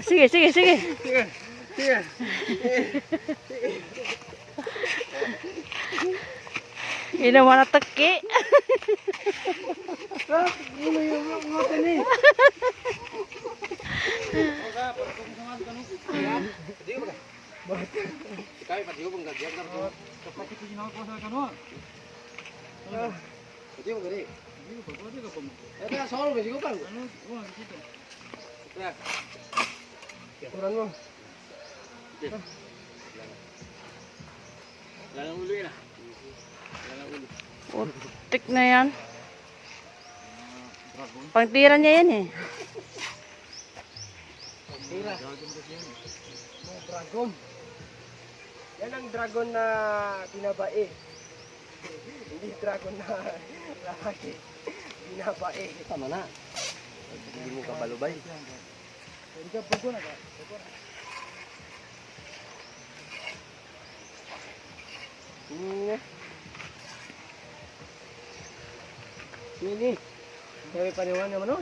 Sige, sige, sige. Sige. Sige. Ina mo na teki. Ano yung mga ni? Kaya pati ko bang gagyan ka ito. Kapag ito ginagawa sa kanwa. Pati mo gani. Ito na solo ba sigo pa? Ano? Dito. Ito. Turan mo. Lalang ulo yan. Lalang ulo. Putik na yan. Pangtira niya yan eh. Tira. Dragon. Yan ang dragon na binabae. Hindi dragon na lalaki. Binabae. Tama na. Hindi mo kabalubay. Hindi ka pugo na ka. Sini. Kaya paniwan naman o.